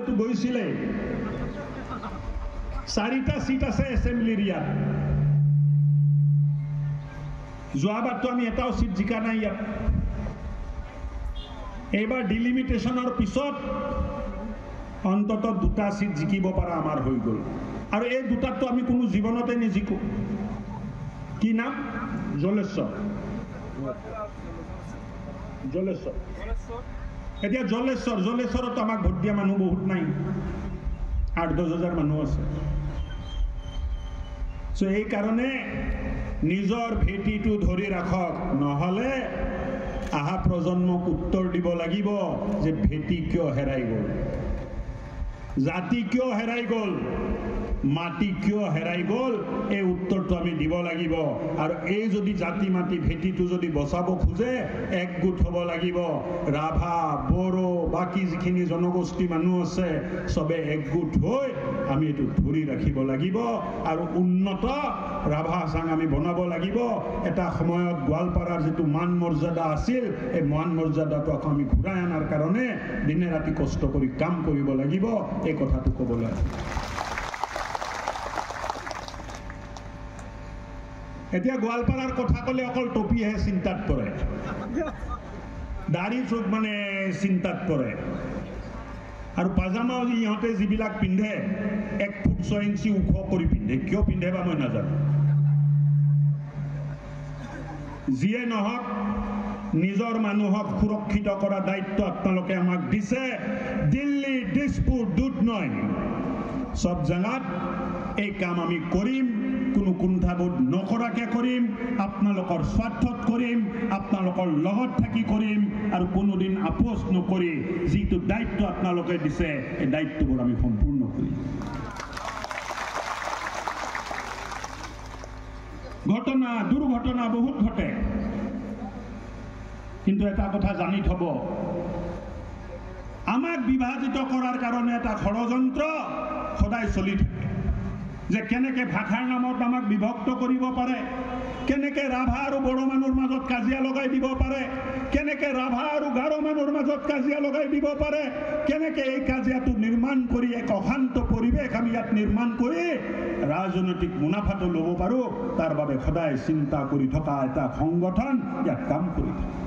তো গৈছিলে 4টা সিট আছে এসেম্বলি এৰিয়াত যোৱাবাৰতো আমি এটাও সিট জিকা নাই ইয়াত এইবাৰ ডিলিমিটেশনৰ পিছত অন্তত 2টা সিট জিকিব পৰা আমাৰ হৈ গল আৰু এই দুটাতো আমি কোনো জীৱনতে নিজিকো কি নাম জলেশ্বৰ এতিয়া জলেশ্বৰত আমাক ভোট দিয়া মানুহ বহুত নাই 8-10 হাজাৰ মানুহ আছে সো এই কাৰণে নিজৰ ভেটিটো ধৰি ৰাখক নহলে আহা প্ৰজন্মক উত্তৰ দিব লাগিব যে ভেটি কিয় হেৰাই গল জাতি কিয় হেৰাই গল মাটি কিয় হেৰাই গল এই উত্তৰটো আমি দিব লাগিব আৰু এই যদি জাতি মাটি ভেটিটো যদি বচাব খুজে একগোট হ'ব লাগিব ৰাভা বড়ো বাকি যিখিনি জনগোষ্ঠী মানুহ আছে সবে একগোট হৈ আমি এটো ধৰি ৰাখিব লাগিব আৰু উন্নত ৰাভা সাং আমি বনাব লাগিব এটা সময়ত গোৱালপাৰাৰ যেটো মান মৰ্যাদা আছিল এই মান মৰ্যাদাটো আমি ঘূৰাই আনাৰ কাৰণে দিনে ৰাতি কষ্ট কৰি কাম কৰিব লাগিব এই কথাটো ক'বলৈ এতিয়া গোৱালপাৰাৰ কথা কলে অকল টপিহে চিন্তাত পৰে দাড়ি চুক মানে চিন্তাত পৰে আৰু পাজামাও ইহঁতে যিবিলাক পিন্ধে 1 ফুট 6 ইঞ্চি ওখ কৰি পিন্ধে কিয় পিন্ধে বা মই নাজানো যিয়ে নহওক নিজৰ মানুহক সুৰক্ষিত কৰা দায়িত্ব আপোনালোকে আমাক দিছে দিল্লী দিছপুৰ দুধনৈ সব জায়গাত এই কাম আমি কৰিম কোনো কুণ্ঠাবোধ নকৰাকে কৰিম আপোনালোকৰ স্বাৰ্থত কৰিম আপোনালোকৰ লগত থাকি কৰিম আৰু কোনোদিন আপোচ নকৰি যিটো দায়িত্ব আপোনালোকে দিছে এই দায়িত্ববোৰ আমি সম্পূৰ্ণ কৰিম ঘটনা দুৰ্ঘটনা বহুত ঘটে কিন্তু এটা কথা জানি থব আমাক বিভাজিত কৰাৰ কাৰণে এটা ষড়যন্ত্ৰ সদায় চলি থাকে যে কেনেকে ভাষাৰ নামত আমাক বিভক্ত কৰিব পাৰে কেনেকে ৰাভা আৰু বড়ো মানুহৰ মাজত কাজিয়া লগাই দিব পাৰে কেনেকে ৰাভা আৰু গাৰো মানুহৰ মাজত কাজিয়া লগাই দিব পাৰে কেনেকে এই কাজিয়াটো নিৰ্মাণ কৰি এক অশান্ত পৰিৱেশ আমি ইয়াত নিৰ্মাণ কৰি ৰাজনৈতিক মুনাফাটো ল'ব পাৰো তাৰ বাবে সদায় চিন্তা কৰি থকা এটা সংগঠন ইয়াত কাম কৰি থাকে